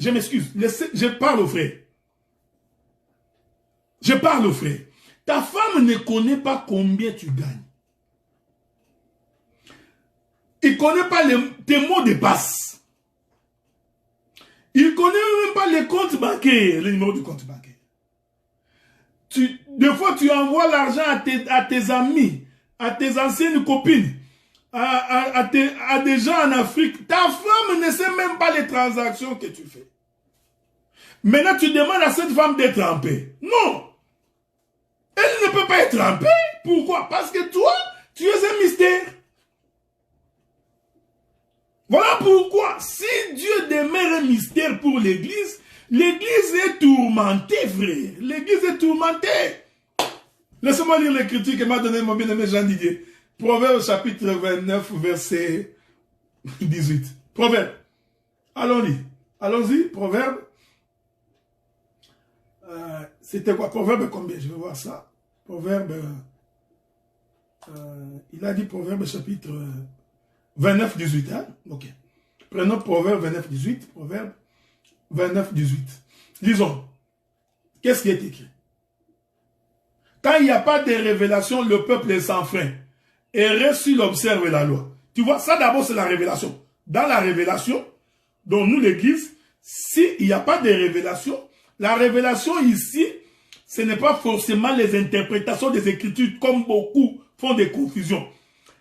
je m'excuse, je parle au frère. Je parle au frère. Ta femme ne connaît pas combien tu gagnes. Il ne connaît pas tes mots de passe. Il ne connaît même pas les comptes bancaires, le numéro du compte bancaire. Des fois, tu envoies l'argent à tes amis, à tes anciennes copines, à des gens en Afrique. Ta femme ne sait même pas les transactions que tu fais. Maintenant, tu demandes à cette femme d'être en paix. Non. Elle ne peut pas être en paix. Pourquoi? Parce que toi, tu es un mystère. Voilà pourquoi, si Dieu demeure un mystère pour l'Église, l'Église est tourmentée, frère. L'Église est tourmentée. Laissez-moi lire l'écriture que m'a donné mon bien-aimé Jean Didier. Proverbe chapitre 29, verset 18. Proverbe. Allons-y. Allons-y, Proverbe. C'était quoi? Proverbe combien? Je vais voir ça. Proverbe. Il a dit Proverbe chapitre 29, 18. Hein? Ok. Prenons Proverbe 29, 18. Proverbe 29, 18. Lisons. Qu'est-ce qui est écrit? Quand il n'y a pas de révélation, le peuple est sans frein. Et reste s'il observe la loi. Tu vois, ça d'abord c'est la révélation. Dans la révélation, dont nous l'Église, s'il n'y a pas de révélation, la révélation ici, ce n'est pas forcément les interprétations des Écritures comme beaucoup font des confusions.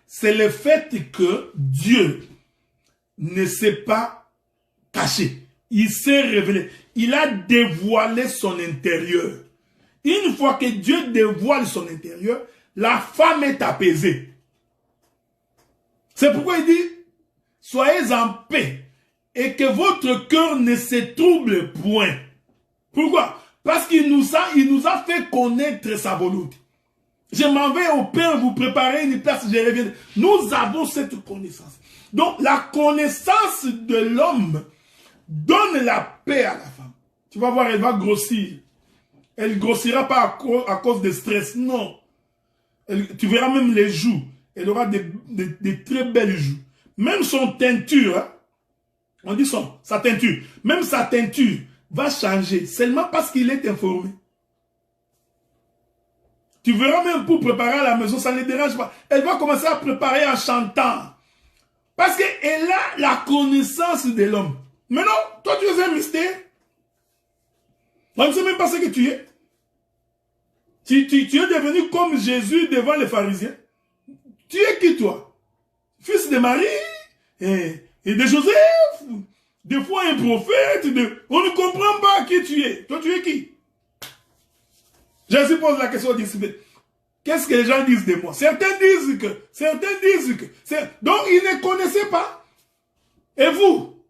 C'est le fait que Dieu ne s'est pas caché. Il s'est révélé. Il a dévoilé son intérieur. Une fois que Dieu dévoile son intérieur, la femme est apaisée. C'est pourquoi il dit, soyez en paix et que votre cœur ne se trouble point. Pourquoi? Parce qu'il nous a fait connaître sa volonté. Je m'en vais au Père vous préparer une place, je reviens. Nous avons cette connaissance. Donc, la connaissance de l'homme donne la paix à la femme. Tu vas voir, elle va grossir. Elle ne grossira pas à cause de stress, non. Tu verras même les joues. Elle aura des très belles joues. Même son teinture, hein, on dit sa teinture, même sa teinture va changer seulement parce qu'il est informé. Tu verras même pour préparer à la maison, ça ne les dérange pas. Elle va commencer à préparer en chantant. Parce qu'elle a la connaissance de l'homme. Mais non, toi tu es un mystère. On ne sait même pas ce que tu es. Tu es devenu comme Jésus devant les pharisiens. Tu es qui toi? Fils de Marie et de Joseph. Des fois un prophète. On ne comprend pas qui tu es. Toi tu es qui? Jésus pose la question aux disciples. Qu'est-ce que les gens disent de moi? Certains disent que. Donc ils ne connaissaient pas. Et vous?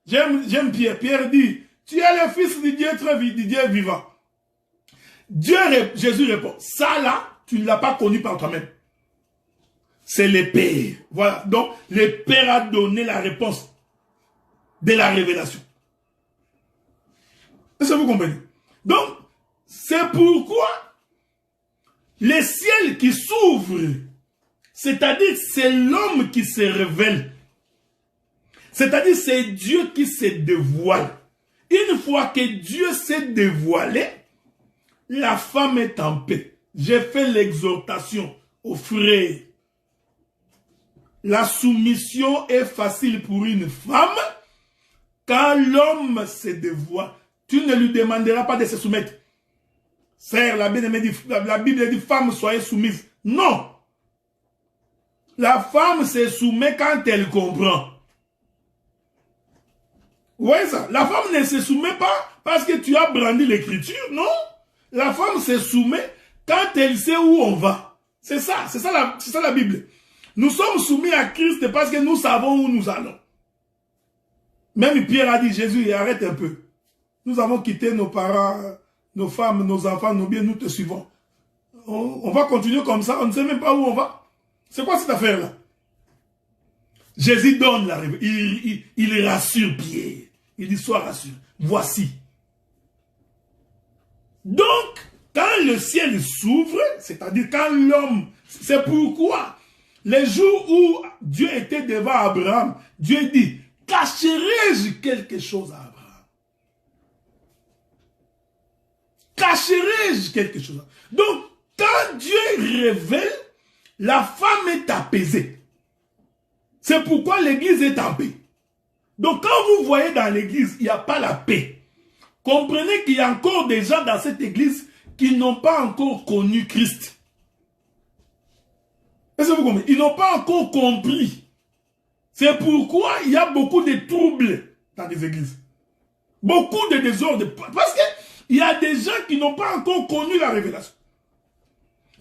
J'aime Pierre. Pierre dit, tu es le fils du Dieu vivant. Jésus répond, ça là, tu ne l'as pas connu par toi-même. C'est le Père. Voilà. Donc, le Père a donné la réponse de la révélation. Est-ce que vous comprenez? Donc, c'est pourquoi les ciels qui s'ouvrent, c'est-à-dire c'est l'homme qui se révèle. C'est-à-dire c'est Dieu qui se dévoile. Une fois que Dieu s'est dévoilé, la femme est en paix. J'ai fait l'exhortation aux frères. La soumission est facile pour une femme quand l'homme se dévoile. Tu ne lui demanderas pas de se soumettre. Sœur, la Bible dit femme, soyez soumise. Non. La femme se soumet quand elle comprend. Vous voyez ça? La femme ne se soumet pas parce que tu as brandi l'écriture, non? La femme se soumet quand elle sait où on va. C'est ça la Bible. Nous sommes soumis à Christ parce que nous savons où nous allons. Même Pierre a dit, Jésus, arrête un peu. Nous avons quitté nos parents, nos femmes, nos enfants, nos biens, nous te suivons. On va continuer comme ça, on ne sait même pas où on va. C'est quoi cette affaire-là? Jésus donne la révélation. Il rassure Pierre. Il dit, sois rassuré. Voici. Donc, quand le ciel s'ouvre, c'est-à-dire quand l'homme, c'est pourquoi les jours où Dieu était devant Abraham, Dieu dit, cacherai-je quelque chose à Abraham? cacherai-je quelque chose? Donc, quand Dieu révèle, la femme est apaisée. C'est pourquoi l'église est en paix. Donc, quand vous voyez dans l'église, il n'y a pas la paix. Comprenez qu'il y a encore des gens dans cette église qui n'ont pas encore connu Christ. Est-ce que vous comprenez? Ils n'ont pas encore compris. C'est pourquoi il y a beaucoup de troubles dans les églises. Beaucoup de désordre. Parce qu'il y a des gens qui n'ont pas encore connu la révélation.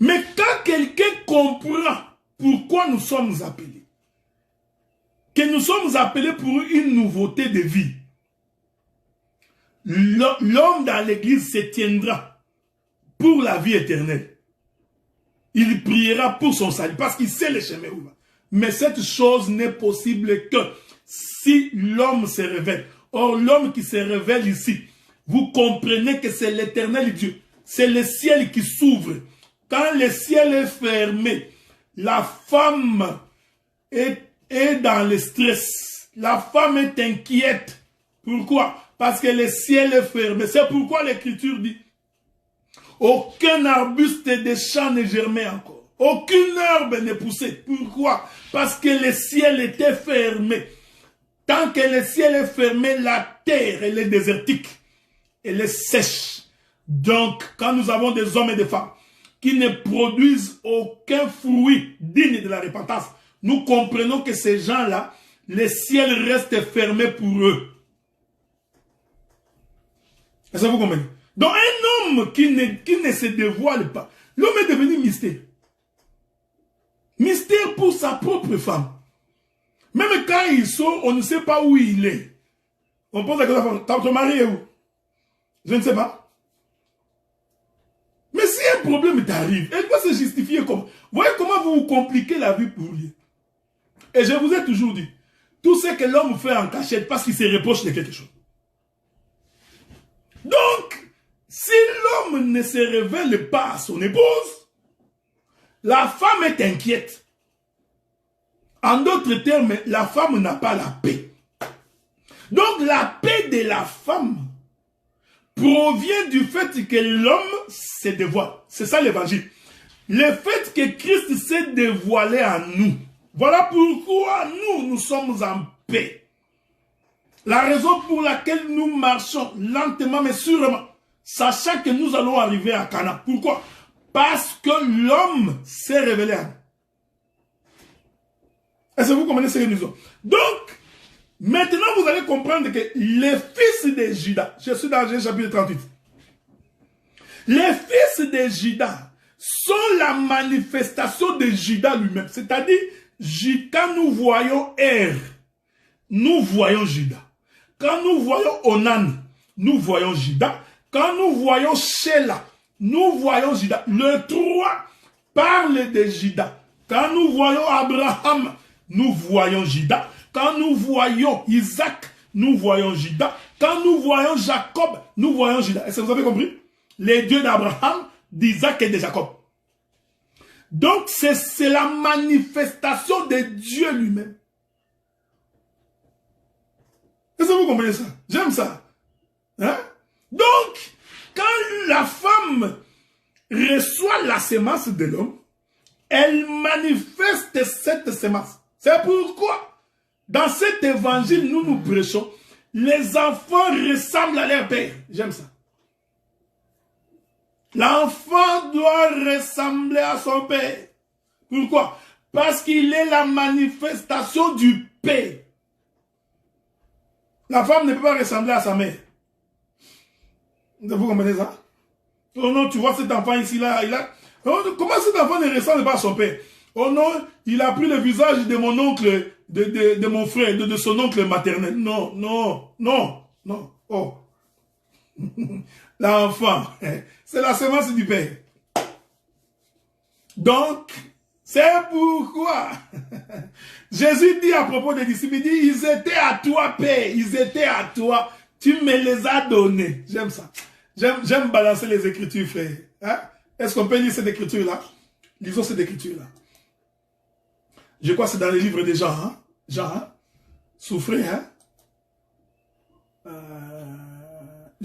Mais quand quelqu'un comprend pourquoi nous sommes appelés, que nous sommes appelés pour une nouveauté de vie, l'homme dans l'église se tiendra pour la vie éternelle. Il priera pour son salut parce qu'il sait le chemin où il va. Mais cette chose n'est possible que si l'homme se révèle. Or, l'homme qui se révèle ici, vous comprenez que c'est l'éternel Dieu. C'est le ciel qui s'ouvre. Quand le ciel est fermé, la femme est dans le stress. La femme est inquiète. Pourquoi? Parce que le ciel est fermé. C'est pourquoi l'Écriture dit aucun arbuste des champs ne germait encore. Aucune herbe ne poussait. Pourquoi? Parce que le ciel était fermé. Tant que le ciel est fermé, la terre, elle est désertique. Elle est sèche. Donc, quand nous avons des hommes et des femmes qui ne produisent aucun fruit digne de la repentance, nous comprenons que ces gens-là, le ciel reste fermé pour eux. Est-ce que vous comprenez? Donc, un homme qui ne se dévoile pas, l'homme est devenu mystère. Mystère pour sa propre femme. Même quand il sort, on ne sait pas où il est. On pose la question, ton mari est où? Je ne sais pas. Mais si un problème t'arrive, elle doit se justifier comme... Vous voyez comment vous vous compliquez la vie pour lui. Et je vous ai toujours dit, tout ce que l'homme fait en cachette parce qu'il se reproche de quelque chose. Donc, si l'homme ne se révèle pas à son épouse, la femme est inquiète. En d'autres termes, la femme n'a pas la paix. Donc, la paix de la femme provient du fait que l'homme se dévoile. C'est ça l'évangile. Le fait que Christ s'est dévoilé à nous. Voilà pourquoi nous sommes en paix. La raison pour laquelle nous marchons lentement mais sûrement, sachant que nous allons arriver à Cana. Pourquoi? Parce que l'homme s'est révélé à nous. Est-ce que vous comprenez ce que nous disons? Donc, maintenant vous allez comprendre que les fils de Judas, je suis dans Genèse chapitre 38, les fils de Judas sont la manifestation de Judas lui-même. C'est-à-dire, quand nous voyons nous voyons Judas. Quand nous voyons Onan, nous voyons Judas. Quand nous voyons Sheila, nous voyons Judas. Le 3 parle de Judas. Quand nous voyons Abraham, nous voyons Judas. Quand nous voyons Isaac, nous voyons Judas. Quand nous voyons Jacob, nous voyons Judas. Est-ce que vous avez compris? Les dieux d'Abraham, d'Isaac et de Jacob. Donc, c'est la manifestation de Dieu lui-même. Est-ce que vous comprenez ça? J'aime ça. Hein? Donc, quand la femme reçoit la semence de l'homme, elle manifeste cette semence. C'est pourquoi, dans cet évangile, nous prêchons, les enfants ressemblent à leur père. J'aime ça. L'enfant doit ressembler à son père. Pourquoi? Parce qu'il est la manifestation du père. La femme ne peut pas ressembler à sa mère. Vous comprenez ça? Oh non, tu vois cet enfant ici, là, oh, comment cet enfant ne ressemble pas à son père? Oh non, il a pris le visage de mon oncle, de mon frère, de son oncle maternel. Non, non, non, non. Oh. L'enfant, c'est la semence du père. Donc, c'est pourquoi Jésus dit à propos des disciples, il dit, ils étaient à toi, Père, ils étaient à toi, tu me les as donnés. J'aime ça. J'aime balancer les écritures, frère. Hein? Est-ce qu'on peut lire cette écriture-là? Lisons cette écriture-là. Je crois que c'est dans les livres de Jean. Hein? Jean, hein? Souffrez, hein?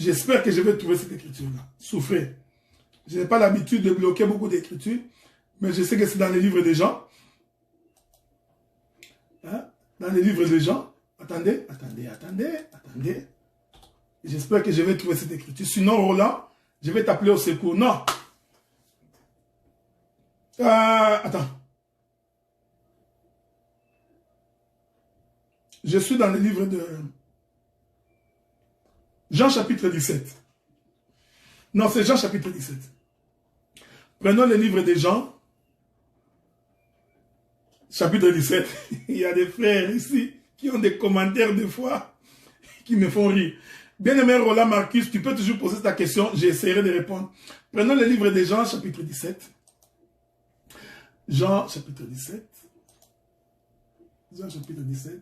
J'espère que je vais trouver cette écriture-là. Souffrez. Je n'ai pas l'habitude de bloquer beaucoup d'écritures, mais je sais que c'est dans les livres des gens. Hein? Dans les livres des gens. Attendez. J'espère que je vais trouver cette écriture. Sinon, Roland, je vais t'appeler au secours. Non. Attends. Je suis dans le livre de Jean chapitre 17. Non, c'est Jean chapitre 17. Prenons le livre de Jean, chapitre 17. Il y a des frères ici qui ont des commentaires des fois qui me font rire. Bien-aimé Roland Marcus, tu peux toujours poser ta question, j'essaierai de répondre. Prenons le livre de Jean, chapitre 17. Jean, chapitre 17. Jean, chapitre 17.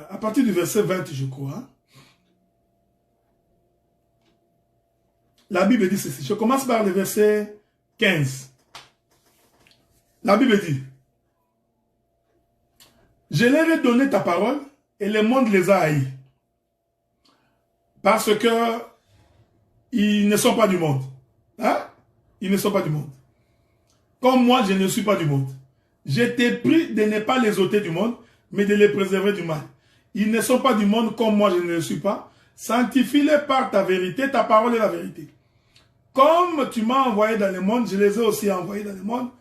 À partir du verset 20, je crois. La Bible dit ceci. Je commence par le verset 15. La Bible dit: je leur ai donné ta parole et le monde les a haïs. Parce que ils ne sont pas du monde. Hein? Ils ne sont pas du monde. Comme moi, je ne suis pas du monde. Je t'ai pris de ne pas les ôter du monde, mais de les préserver du mal. Ils ne sont pas du monde comme moi, je ne le suis pas. Sanctifie-les par ta vérité, ta parole est la vérité. Comme tu m'as envoyé dans le monde, je les ai aussi envoyés dans le monde.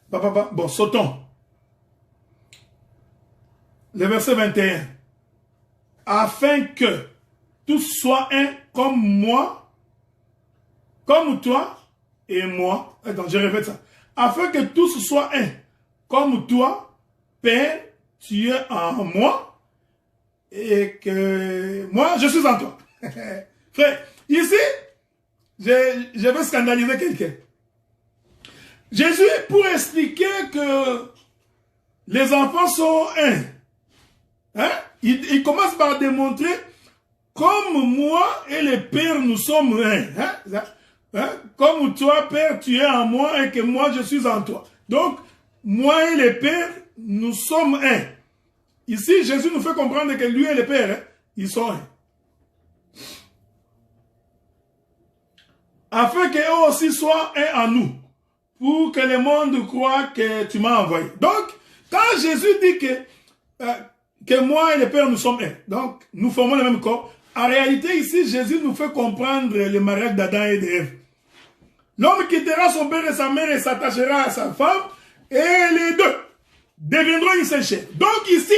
Bon, sautons. Le verset 21. Afin que tous soient un comme moi, comme toi et moi. Attends, je répète ça. Afin que tous soient un comme toi, Père, tu es en moi et que moi, je suis en toi. Frère, ici, je veux scandaliser quelqu'un. Jésus, pour expliquer que les enfants sont un, hein, il commence par démontrer comme moi et le Père, nous sommes un. Hein, comme toi, Père, tu es en moi et que moi, je suis en toi. Donc, moi et le Père, nous sommes un. Ici, Jésus nous fait comprendre que lui et le Père, hein, ils sont un. Afin qu'eux aussi soient un en nous, pour que le monde croie que tu m'as envoyé. Donc, quand Jésus dit que moi et le Père, nous sommes un, donc nous formons le même corps, en réalité, ici, Jésus nous fait comprendre le mariage d'Adam et d'Ève. L'homme quittera son père et sa mère et s'attachera à sa femme, et les deux deviendront une seule chair. Donc ici,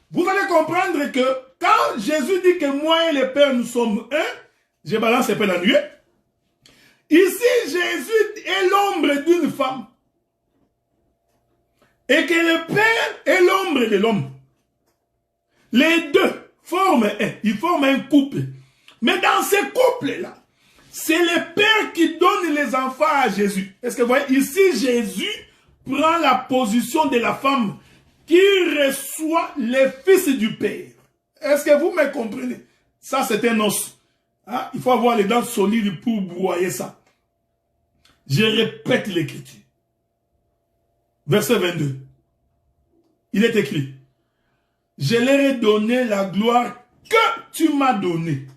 vous allez comprendre que quand Jésus dit que moi et le Père, nous sommes un, je balance un peu la nuée. Ici, Jésus est l'ombre d'une femme. Et que le Père est l'ombre de l'homme. Les deux forment un. Ils forment un couple. Mais dans ce couple-là, c'est le Père qui donne les enfants à Jésus. Est-ce que vous voyez? Ici, Jésus prend la position de la femme qui reçoit les fils du Père. Est-ce que vous me comprenez? Ça, c'est un os. Hein? Il faut avoir les dents solides pour broyer ça. Je répète l'écriture. Verset 22. Il est écrit: je leur ai donné la gloire que tu m'as donnée,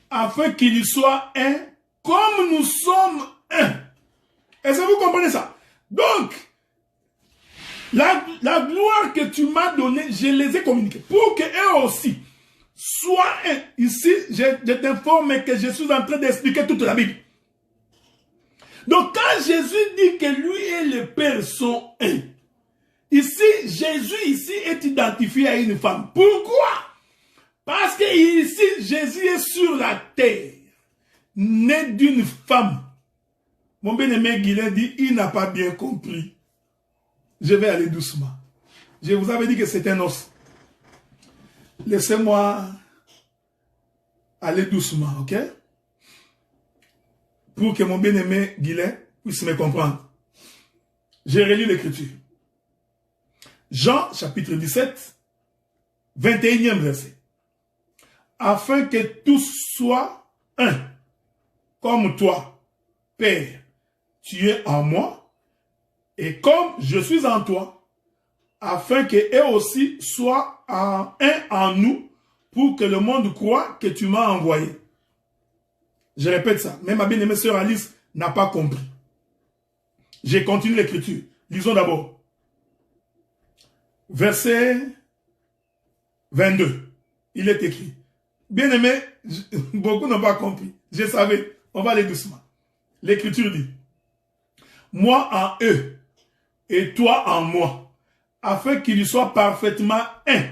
afin qu'ils soient un, comme nous sommes un. Est-ce que vous comprenez ça? Donc, la gloire que tu m'as donnée, je les ai communiquées, pour qu'eux aussi soient un. Ici, je t'informe que je suis en train d'expliquer toute la Bible. Donc, quand Jésus dit que lui et le Père sont un, ici, Jésus ici est identifié à une femme. Pourquoi? Parce que ici, Jésus est sur la terre, né d'une femme. Mon bien-aimé Guilain dit, il n'a pas bien compris. Je vais aller doucement. Je vous avais dit que c'est un os. Laissez-moi aller doucement, ok? Pour que mon bien-aimé Guilain puisse me comprendre. J'ai relu l'écriture. Jean, chapitre 17, 21e verset. Afin que tous soient un, comme toi, Père, tu es en moi, et comme je suis en toi, afin qu'eux aussi soient un en nous, pour que le monde croie que tu m'as envoyé. Je répète ça. Même ma bien-aimée sœur Alice n'a pas compris. J'ai continué l'écriture. Lisons d'abord. Verset 22. Il est écrit. Bien-aimé, beaucoup n'ont pas compris. Je savais. On va aller doucement. L'écriture dit. Moi en eux et toi en moi, afin qu'ils soient parfaitement un,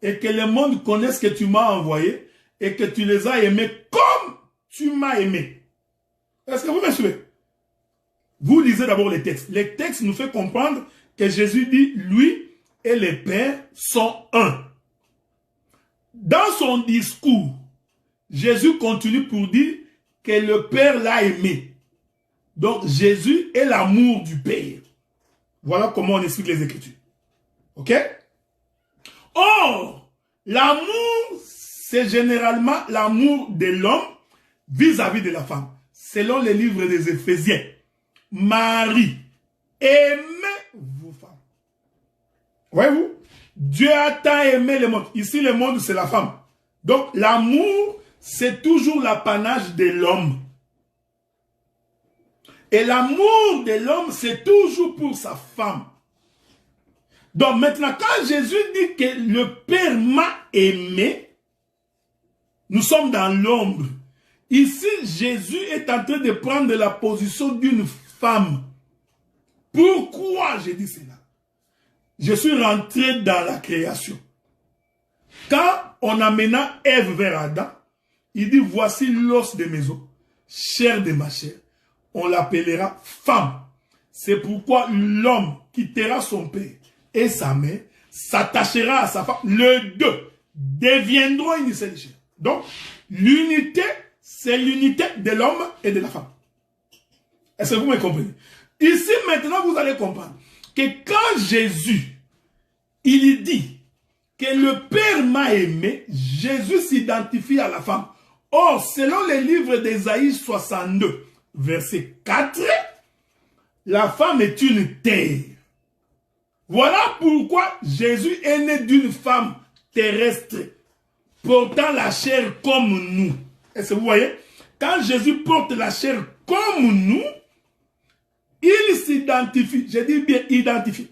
et que le monde connaisse que tu m'as envoyé et que tu les as aimés comme tu m'as aimé. Est-ce que vous me suivez? Vous lisez d'abord les textes. Les textes nous font comprendre que Jésus dit, lui et le Père sont un. Dans son discours, Jésus continue pour dire que le Père l'a aimé. Donc Jésus est l'amour du Père. Voilà comment on explique les Écritures. Ok? Or, l'amour, c'est généralement l'amour de l'homme vis-à-vis de la femme. Selon les livres des Éphésiens. Marie, aimez-vous, femme. Voyez-vous? Dieu a tant aimé le monde. Ici, le monde, c'est la femme. Donc, l'amour, c'est toujours l'apanage de l'homme. Et l'amour de l'homme, c'est toujours pour sa femme. Donc, maintenant, quand Jésus dit que le Père m'a aimé, nous sommes dans l'ombre. Ici, Jésus est en train de prendre la position d'une femme. Pourquoi j'ai dit cela? Je suis rentré dans la création. Quand on amena Ève vers Adam, il dit, voici l'os de mes os, chair de ma chair. On l'appellera femme. C'est pourquoi l'homme quittera son père et sa mère, s'attachera à sa femme. Les deux deviendront une seule chair. Donc, l'unité, c'est l'unité de l'homme et de la femme. Est-ce que vous me comprenez? Ici, maintenant, vous allez comprendre que quand Jésus, il dit que le Père m'a aimé, Jésus s'identifie à la femme. Or, selon les livres d'Ésaïe 62, verset 4, la femme est une terre. Voilà pourquoi Jésus est né d'une femme terrestre, portant la chair comme nous. Est-ce que vous voyez? Quand Jésus porte la chair comme nous, il s'identifie, je dis bien identifie,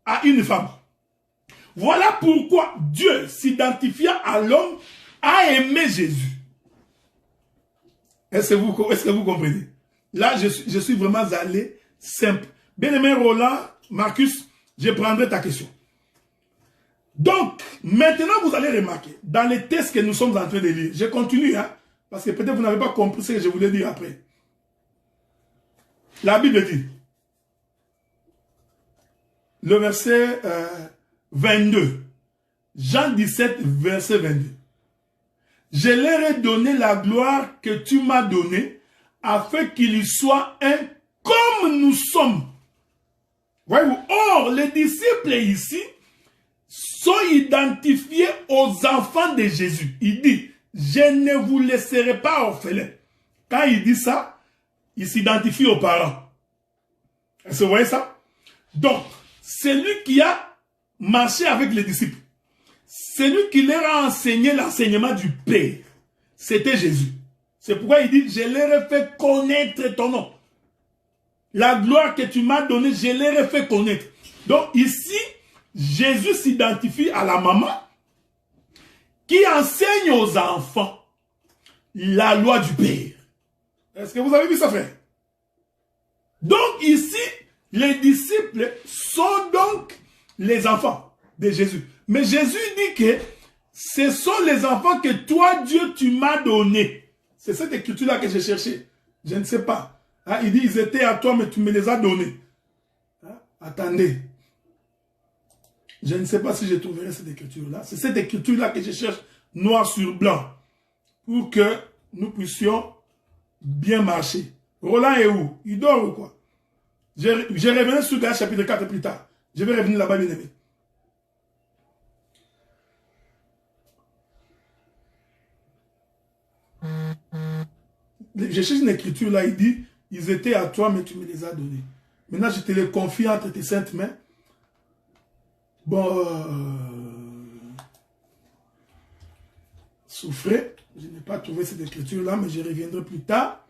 à une femme. Voilà pourquoi Dieu, s'identifiant à l'homme, a aimé Jésus. Est-ce que vous comprenez? Là, je suis vraiment allé simple. Bien-aimé Roland, Marcus, je prendrai ta question. Donc, maintenant, vous allez remarquer, dans les textes que nous sommes en train de lire, je continue, hein, parce que peut-être vous n'avez pas compris ce que je voulais dire après. La Bible dit, le verset 22, Jean 17, verset 22. Je leur ai donné la gloire que tu m'as donnée, afin qu'ils soient un comme nous sommes. Voyez-vous, or, les disciples ici sont identifiés aux enfants de Jésus. Il dit, je ne vous laisserai pas orphelins. Quand il dit ça, il s'identifie aux parents. Est-ce que vous voyez ça? Donc, celui qui a marché avec les disciples, celui qui leur a enseigné l'enseignement du Père, c'était Jésus. C'est pourquoi il dit, je leur ai fait connaître ton nom. La gloire que tu m'as donnée, je leur ai fait connaître. Donc ici, Jésus s'identifie à la maman qui enseigne aux enfants la loi du Père. Est-ce que vous avez vu ça, frère? Donc ici, les disciples sont donc les enfants de Jésus. Mais Jésus dit que ce sont les enfants que toi, Dieu, tu m'as donnés. C'est cette écriture-là que j'ai cherchée. Je ne sais pas. Hein, il dit, ils étaient à toi, mais tu me les as donnés. Hein, attendez. Je ne sais pas si je trouverai cette écriture-là. C'est cette écriture-là que je cherche noir sur blanc. Pour que nous puissions bien marcher. Roland est où? Il dort ou quoi? Je reviendrai sur Galates chapitre 4 plus tard. Je vais revenir là-bas, bien aimé. Je cherche une écriture là, il dit, ils étaient à toi, mais tu me les as donnés. Maintenant, je te les confie entre tes saintes mains. Bon, souffrez. Je n'ai pas trouvé cette écriture-là, mais je reviendrai plus tard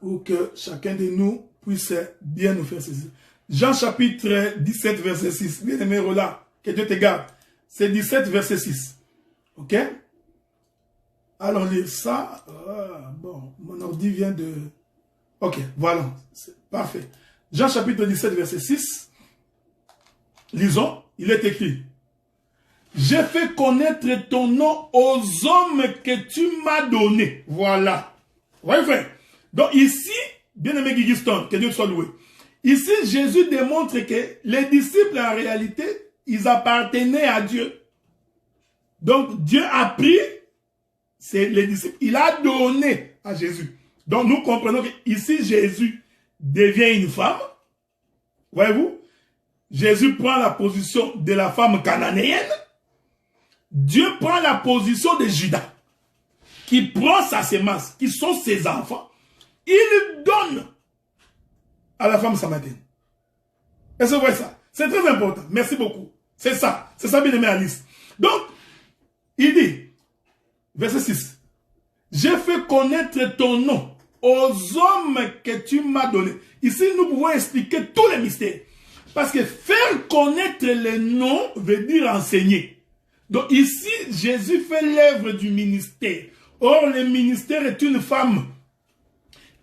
pour que chacun de nous puisse bien nous faire saisir. Jean chapitre 17, verset 6. Bien-aimé Roland, que Dieu te garde. C'est 17, verset 6. Ok? Allons lire ça. Bon, mon ordi vient de... Ok, voilà. Parfait. Jean chapitre 17, verset 6. Lisons. Il est écrit. J'ai fait connaître ton nom aux hommes que tu m'as donnés. Voilà. Voyez, frère. Donc ici, bien-aimé Gigiston, que Dieu soit loué. Ici, Jésus démontre que les disciples, en réalité, ils appartenaient à Dieu. Donc, Dieu a pris, c'est les disciples, il a donné à Jésus. Donc, nous comprenons que ici, Jésus devient une femme. Voyez-vous? Jésus prend la position de la femme cananéenne. Dieu prend la position de Judas, qui prend sa sémence, qui sont ses enfants. Il donne à la femme samaritaine. Est-ce que vous voyez ça? C'est très important. Merci beaucoup. C'est ça. C'est ça, bien aimé Alice. Donc, il dit, verset 6, j'ai fait connaître ton nom aux hommes que tu m'as donnés. Ici, nous pouvons expliquer tous les mystères. Parce que faire connaître les noms veut dire enseigner. Donc ici, Jésus fait l'œuvre du ministère. Or, le ministère est une femme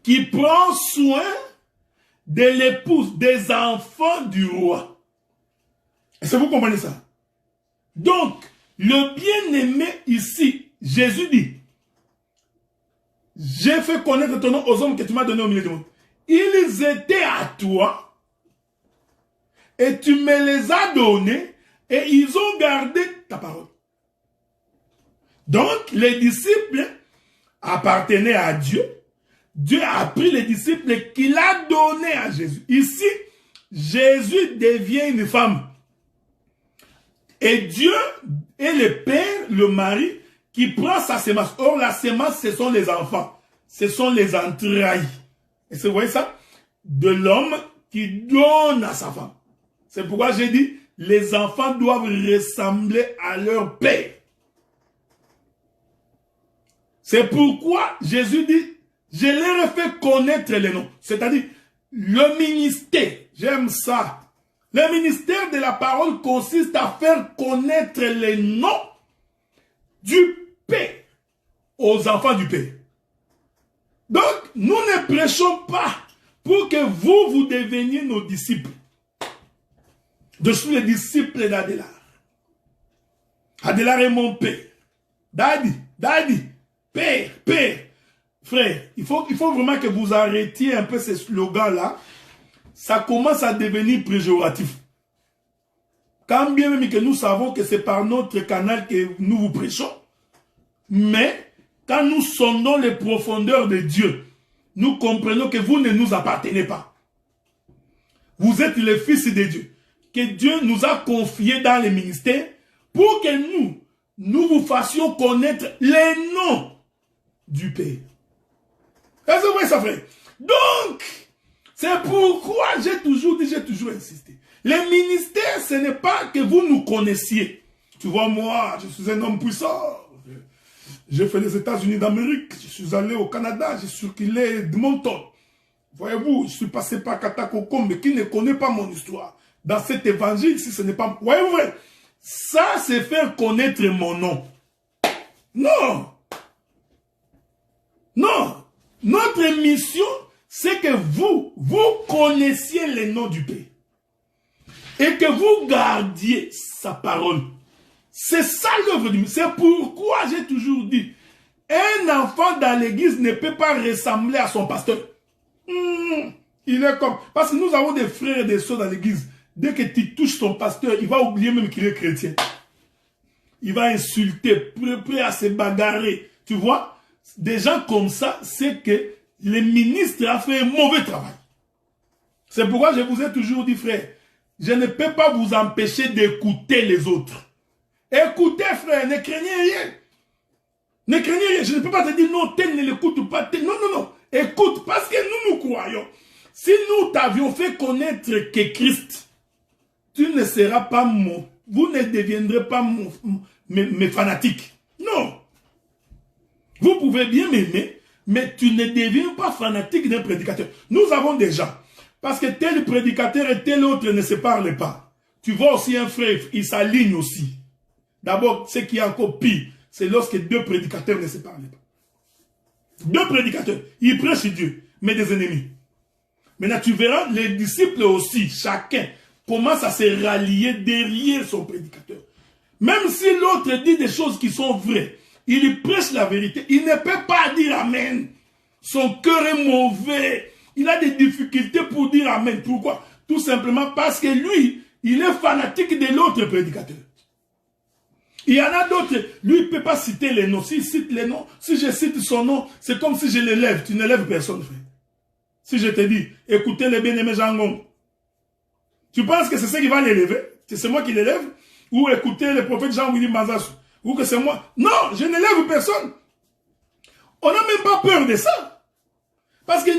qui prend soin de l'épouse, des enfants du roi. Est-ce que vous comprenez ça? Donc, le bien-aimé ici, Jésus dit, j'ai fait connaître ton nom aux hommes que tu m'as donné au milieu du monde. Ils étaient à toi et tu me les as donnés et ils ont gardé ta parole. Donc, les disciples appartenaient à Dieu. Dieu a pris les disciples qu'il a donnés à Jésus. Ici, Jésus devient une femme. Et Dieu est le père, le mari, qui prend sa sémence. Or, la sémence, ce sont les enfants. Ce sont les entrailles. Et vous voyez ça? De l'homme qui donne à sa femme. C'est pourquoi j'ai dit, les enfants doivent ressembler à leur père. C'est pourquoi Jésus dit, je leur ai fait connaître les noms. C'est-à-dire, le ministère, j'aime ça. Le ministère de la parole consiste à faire connaître les noms du Père aux enfants du Père. Donc, nous ne prêchons pas pour que vous deveniez nos disciples. Je suis le disciple d'Adélar. Adélar est mon père. Daddy, père. Frère, il faut vraiment que vous arrêtiez un peu ces slogans-là. Ça commence à devenir péjoratif. Quand bien même que nous savons que c'est par notre canal que nous vous prêchons, mais quand nous sondons les profondeurs de Dieu, nous comprenons que vous ne nous appartenez pas. Vous êtes les fils de Dieu, que Dieu nous a confiés dans les ministères pour que nous vous fassions connaître les noms du Père. Est-ce que vous voyez ça, frère? Donc, c'est pourquoi j'ai toujours dit, j'ai toujours insisté. Les ministères, ce n'est pas que vous nous connaissiez. Tu vois, moi, je suis un homme puissant. J'ai fait les États-Unis d'Amérique. Je suis allé au Canada. J'ai circulé de mon temps. Voyez-vous, je suis passé par Katakoko, mais qui ne connaît pas mon histoire. Dans cet évangile, si ce n'est pas... Voyez-vous, ça, c'est faire connaître mon nom. Non. Non. Notre mission, c'est que vous connaissiez les noms du Père. Et que vous gardiez sa parole. C'est ça l'œuvre du ministère. C'est pourquoi j'ai toujours dit, un enfant dans l'église ne peut pas ressembler à son pasteur. Il est comme... Parce que nous avons des frères et des sœurs dans l'église. Dès que tu touches ton pasteur, il va oublier même qu'il est chrétien. Il va insulter, prêt à se bagarrer. Tu vois? Des gens comme ça, c'est que le ministre a fait un mauvais travail. C'est pourquoi je vous ai toujours dit, frère, je ne peux pas vous empêcher d'écouter les autres. Écoutez, frère, ne craignez rien. Ne craignez rien. Je ne peux pas te dire, non, tel ne l'écoute pas. Tel. Non, non, non. Écoute, parce que nous croyons. Si nous t'avions fait connaître que Christ, tu ne seras pas mon... Vous ne deviendrez pas mes fanatiques. Non. Vous pouvez bien m'aimer, mais tu ne deviens pas fanatique d'un prédicateur. Nous avons des gens, parce que tel prédicateur et tel autre ne se parlent pas. Tu vois aussi un frère, il s'aligne aussi. D'abord, ce qui est encore pire, c'est lorsque deux prédicateurs ne se parlent pas. Deux prédicateurs, ils prêchent Dieu, mais des ennemis. Maintenant, tu verras, les disciples aussi, chacun, commence à se rallier derrière son prédicateur. Même si l'autre dit des choses qui sont vraies, il prêche la vérité, il ne peut pas dire Amen. Son cœur est mauvais. Il a des difficultés pour dire Amen. Pourquoi? Tout simplement parce que lui, il est fanatique de l'autre prédicateur. Il y en a d'autres, lui, il ne peut pas citer les noms. S'il cite les noms, si je cite son nom, c'est comme si je l'élève. Tu n'élèves personne, frère. Si je te dis, écoutez les bien-aimés Jangon, tu penses que c'est ce qui va l'élever? C'est moi qui l'élève? Ou écoutez le prophète Jean-Willy Mazassou? Ou que c'est moi? Non, je n'élève personne. On n'a même pas peur de ça. Parce que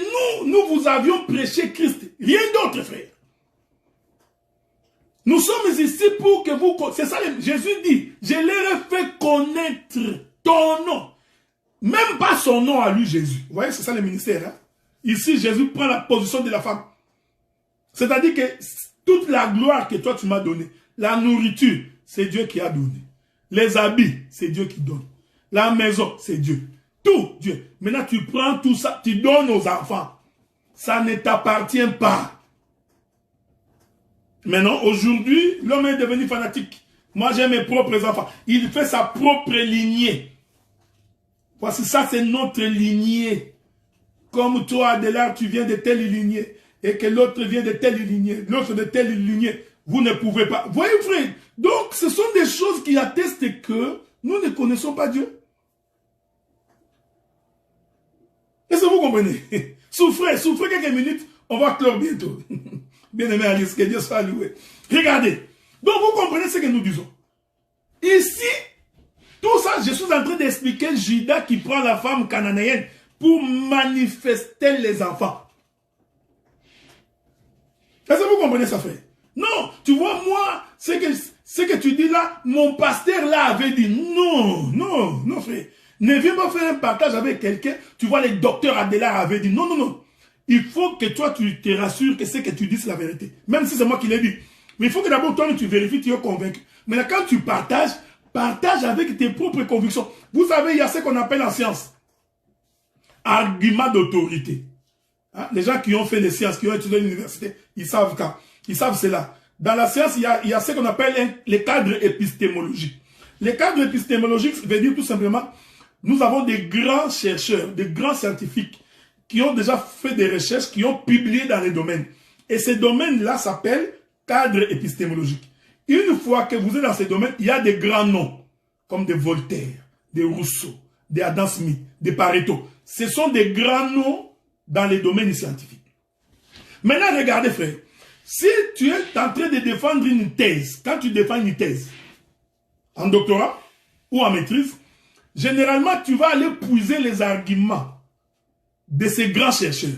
nous vous avions prêché Christ. Rien d'autre, frère. Nous sommes ici pour que vous... C'est ça, Jésus dit, je leur ai fait connaître ton nom. Même pas son nom à lui, Jésus. Vous voyez, c'est ça le ministère. Hein? Ici, Jésus prend la position de la femme. C'est-à-dire que toute la gloire que toi tu m'as donnée, la nourriture, c'est Dieu qui a donné. Les habits, c'est Dieu qui donne. La maison, c'est Dieu. Tout, Dieu. Maintenant, tu prends tout ça, tu donnes aux enfants. Ça ne t'appartient pas. Maintenant, aujourd'hui, l'homme est devenu fanatique. Moi, j'ai mes propres enfants. Il fait sa propre lignée. Voici, ça, c'est notre lignée. Comme toi, Adélard, tu viens de telle lignée. Et que l'autre vient de telle lignée. L'autre de telle lignée. Vous ne pouvez pas. Voyez, frère. Donc, ce sont des choses qui attestent que nous ne connaissons pas Dieu. Est-ce que vous comprenez? Souffrez quelques minutes. On va clore bientôt. Bien-aimé Alice, que Dieu soit loué. Regardez. Donc, vous comprenez ce que nous disons. Ici, tout ça, je suis en train d'expliquer Judas qui prend la femme cananéenne pour manifester les enfants. Est-ce que vous comprenez ça, frère? Non, tu vois, moi, ce que tu dis là, mon pasteur là avait dit, non, frère. Ne viens pas faire un partage avec quelqu'un. Tu vois, le docteur Adélard avait dit, non. Il faut que toi, tu te rassures que ce que tu dis, c'est la vérité. Même si c'est moi qui l'ai dit. Mais il faut que d'abord, toi, tu vérifies, tu es convaincu. Maintenant, quand tu partage avec tes propres convictions. Vous savez, il y a ce qu'on appelle en science argument d'autorité. Hein? Les gens qui ont fait les sciences, qui ont étudié à l'université, ils savent cela. Dans la science, il y a ce qu'on appelle les cadres épistémologiques. Les cadres épistémologiques veut dire tout simplement, nous avons des grands chercheurs, des grands scientifiques qui ont déjà fait des recherches, qui ont publié dans les domaines. Et ces domaines-là s'appellent cadres épistémologiques. Une fois que vous êtes dans ces domaines, il y a des grands noms, comme des Voltaire, des Rousseau, des Adam Smith, des Pareto. Ce sont des grands noms dans les domaines scientifiques. Maintenant, regardez, frère. Si tu es en train de défendre une thèse, quand tu défends une thèse, en doctorat ou en maîtrise, généralement, tu vas aller puiser les arguments de ces grands chercheurs.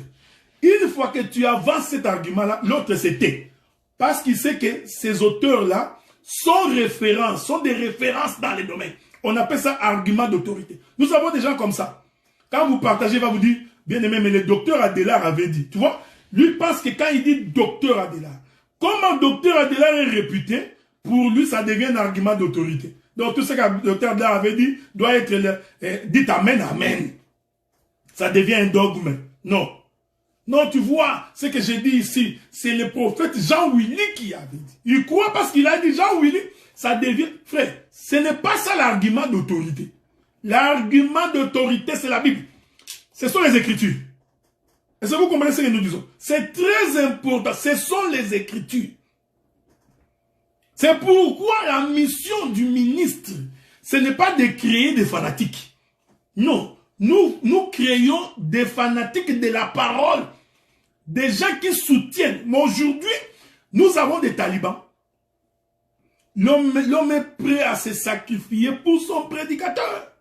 Une fois que tu avances cet argument-là, l'autre se tait. Parce qu'il sait que ces auteurs-là sont des références dans les domaines. On appelle ça argument d'autorité. Nous avons des gens comme ça. Quand vous partagez, il va vous dire, bien aimé, mais le docteur Adélard avait dit. Tu vois, lui pense que quand il dit docteur Adélard, comme un docteur Adélard est réputé, pour lui, ça devient un argument d'autorité. Donc, tout ce que le docteur Adélard avait dit doit être dit amen, amen. Ça devient un dogme. Non. Non, tu vois, ce que j'ai dit ici, c'est le prophète Jean-Willy qui avait dit. Il croit parce qu'il a dit Jean-Willy, ça devient... Frère, ce n'est pas ça l'argument d'autorité. L'argument d'autorité, c'est la Bible. Ce sont les Écritures. Est-ce que vous comprenez ce que nous disons? C'est très important. Ce sont les Écritures. C'est pourquoi la mission du ministre, ce n'est pas de créer des fanatiques. Non. Nous créons des fanatiques de la parole. Des gens qui soutiennent. Mais aujourd'hui, nous avons des talibans. L'homme est prêt à se sacrifier pour son prédicateur.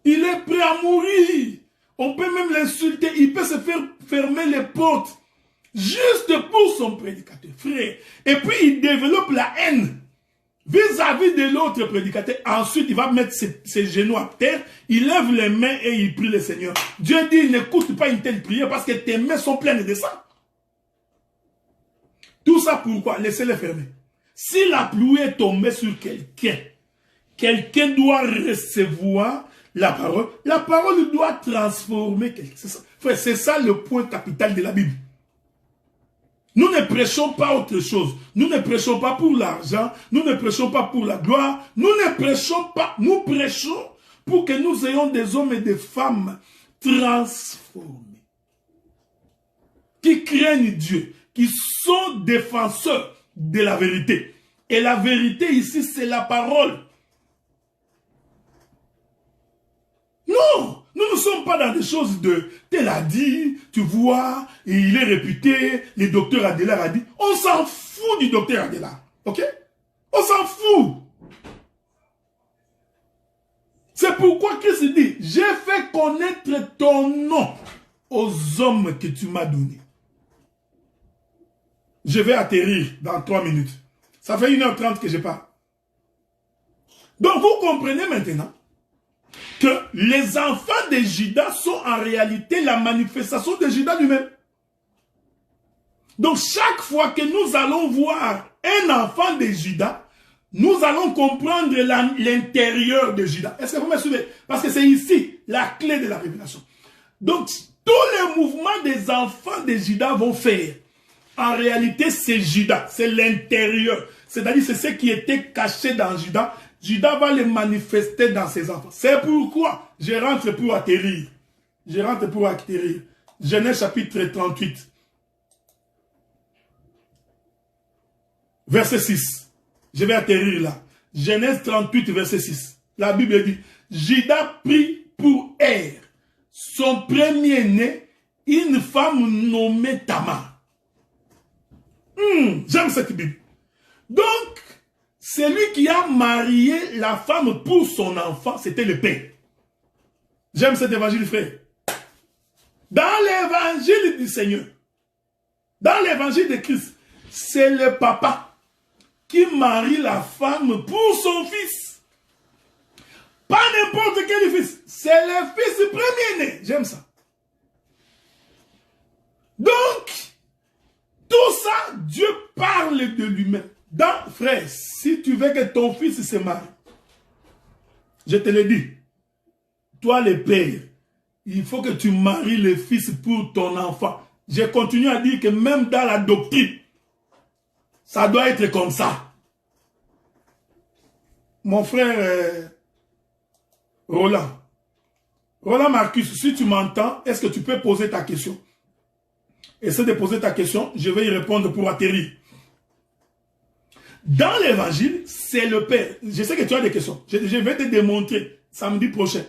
Il est prêt à mourir. On peut même l'insulter. Il peut se faire fermer les portes. Juste pour son prédicateur. Frère. Et puis il développe la haine. vis-à-vis de l'autre prédicateur. Ensuite, il va mettre ses genoux à terre, il lève les mains et il prie le Seigneur. Dieu dit, n'écoute pas une telle prière parce que tes mains sont pleines de sang. Tout ça pourquoi? Laissez-les fermer. Si la pluie est tombée sur quelqu'un, quelqu'un doit recevoir la parole doit transformer quelqu'un. C'est ça le point capital de la Bible. Nous ne prêchons pas autre chose. Nous ne prêchons pas pour l'argent. Nous ne prêchons pas pour la gloire. Nous ne prêchons pas. Nous prêchons pour que nous ayons des hommes et des femmes transformés. Qui craignent Dieu. Qui sont défenseurs de la vérité. Et la vérité ici, c'est la parole. Non, nous ne sommes pas dans des choses de tel a dit, tu vois, et il est réputé, le docteur Adela a dit. On s'en fout du docteur Adela, ok? On s'en fout. C'est pourquoi Christ dit, j'ai fait connaître ton nom aux hommes que tu m'as donnés. Je vais atterrir dans 3 minutes. Ça fait 1h30 que je parle. Donc vous comprenez maintenant que les enfants de Judas sont en réalité la manifestation de Judas lui-même. Donc chaque fois que nous allons voir un enfant de Judas, nous allons comprendre l'intérieur de Judas. Est-ce que vous me suivez? Parce que c'est ici la clé de la révélation. Donc tous les mouvements des enfants de Judas vont faire. En réalité, c'est Judas, c'est l'intérieur. C'est-à-dire c'est ce qui était caché dans Judas. Judas va le manifester dans ses enfants. C'est pourquoi je rentre pour atterrir. Je rentre pour atterrir. Genèse chapitre 38. Verset 6. Je vais atterrir là. Genèse 38, verset 6. La Bible dit, Judas prit pour Er, son premier-né, une femme nommée Tamar. J'aime cette Bible. Donc, celui qui a marié la femme pour son enfant, c'était le père. J'aime cet évangile, frère. Dans l'évangile du Seigneur, dans l'évangile de Christ, c'est le papa qui marie la femme pour son fils. Pas n'importe quel fils. C'est le fils premier-né. J'aime ça. Donc, tout ça, Dieu parle de lui-même. Donc, frère, si tu veux que ton fils se marie, je te le dis, toi le père, il faut que tu maries le fils pour ton enfant. Je continue à dire que même dans la doctrine, ça doit être comme ça. Mon frère Roland Marcus, si tu m'entends, est-ce que tu peux poser ta question? Essaie de poser ta question, je vais y répondre pour atterrir. Dans l'évangile, c'est le père. Je sais que tu as des questions. Je vais te démontrer samedi prochain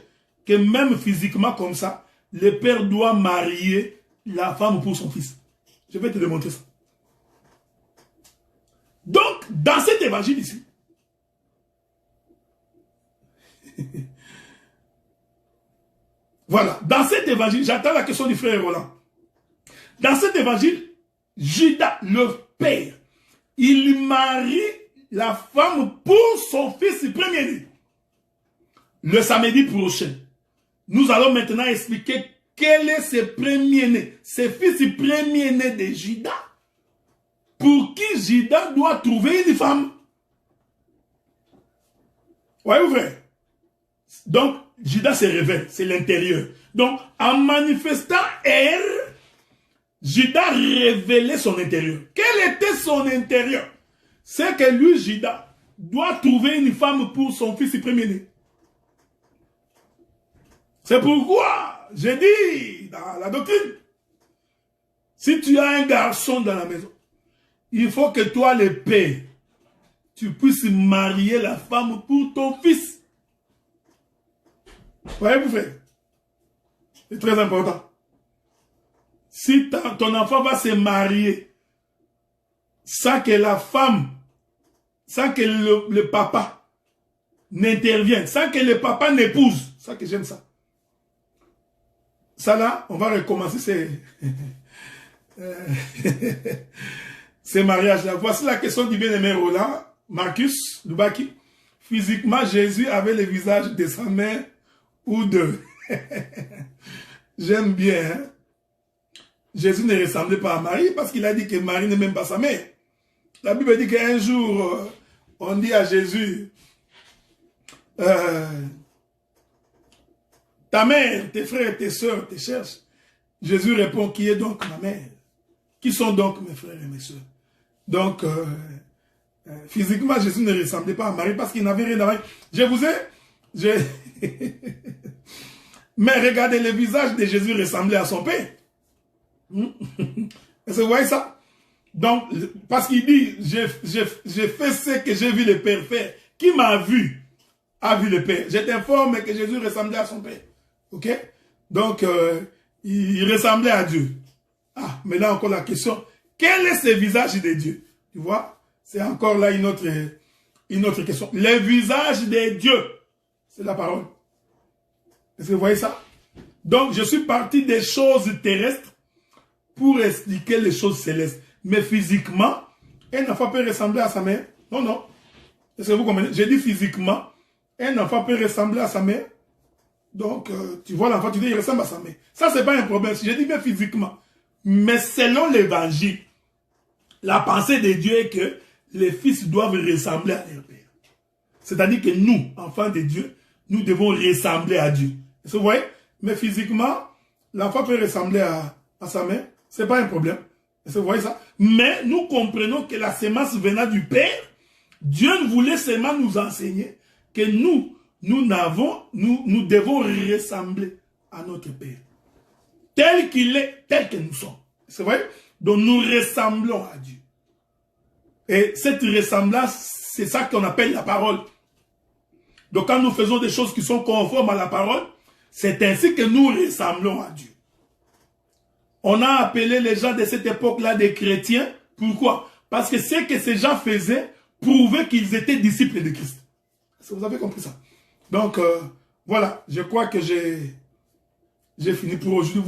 que même physiquement comme ça, le père doit marier la femme pour son fils. Je vais te démontrer ça. Donc, dans cet évangile ici, voilà, dans cet évangile, j'attends la question du frère Roland. Dans cet évangile, Judas, le père, il marie la femme pour son fils premier-né. Le samedi prochain, nous allons maintenant expliquer quel est ce premier-né, ce fils premier-né de Judas, pour qui Judas doit trouver une femme. Voyez-vous, frère? Donc, Judas se révèle, c'est l'intérieur. Donc, en manifestant Judas révélait son intérieur. Quel était son intérieur? C'est que lui, Judas, doit trouver une femme pour son fils premier-né. C'est pourquoi, j'ai dit dans la doctrine, si tu as un garçon dans la maison, il faut que toi, le père, tu puisses marier la femme pour ton fils. Voyez-vous, frère? C'est très important. Si ton enfant va se marier sans que la femme, sans que le papa n'intervienne, sans que le papa n'épouse, ça que j'aime ça. Ça là, on va recommencer ces mariages-là. Voici la question du bien-aimé Roland. Marcus Lubaki. Physiquement, Jésus avait le visage de sa mère ou de... J'aime bien. Hein? Jésus ne ressemblait pas à Marie parce qu'il a dit que Marie n'est même pas sa mère. La Bible dit qu'un jour, on dit à Jésus, ta mère, tes frères, tes sœurs te cherchent. Jésus répond, qui est donc ma mère? Qui sont donc mes frères et mes sœurs? Donc, physiquement, Jésus ne ressemblait pas à Marie parce qu'il n'avait rien à voir. Mais regardez, le visage de Jésus ressemblait à son père. Est-ce que vous voyez ça? Donc, parce qu'il dit, j'ai fait ce que j'ai vu le Père faire. Qui m'a vu a vu le Père. Je t'informe que Jésus ressemblait à son Père. Ok? Donc, il ressemblait à Dieu. Ah, mais là encore la question, quel est ce visage de Dieu? Tu vois? C'est encore là une autre question. Le visage de Dieu, c'est la parole. Est-ce que vous voyez ça? Donc, je suis parti des choses terrestres pour expliquer les choses célestes. Mais physiquement, un enfant peut ressembler à sa mère. Non, non. Est-ce que vous comprenez? J'ai dit physiquement, un enfant peut ressembler à sa mère. Donc, tu vois l'enfant, tu dis, il ressemble à sa mère. Ça, c'est pas un problème. J'ai dit bien physiquement. Mais selon l'évangile, la pensée de Dieu est que les fils doivent ressembler à leur père. C'est-à-dire que nous, enfants de Dieu, nous devons ressembler à Dieu. Est-ce que vous voyez? Mais physiquement, l'enfant peut ressembler à sa mère. C'est pas un problème. Est-ce que vous voyez ça? Mais nous comprenons que la sémence venant du Père, Dieu voulait seulement nous enseigner que nous devons ressembler à notre Père. Tel qu'il est, tel que nous sommes. C'est vrai? Donc nous ressemblons à Dieu. Et cette ressemblance, c'est ça qu'on appelle la parole. Donc quand nous faisons des choses qui sont conformes à la parole, c'est ainsi que nous ressemblons à Dieu. On a appelé les gens de cette époque-là des chrétiens. Pourquoi? Parce que ce que ces gens faisaient prouvait qu'ils étaient disciples de Christ. Est-ce que vous avez compris ça? Donc, voilà, je crois que j'ai fini pour aujourd'hui.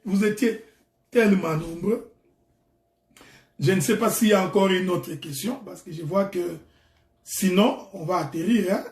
Vous étiez tellement nombreux. Je ne sais pas s'il y a encore une autre question, parce que je vois que sinon, on va atterrir. Hein?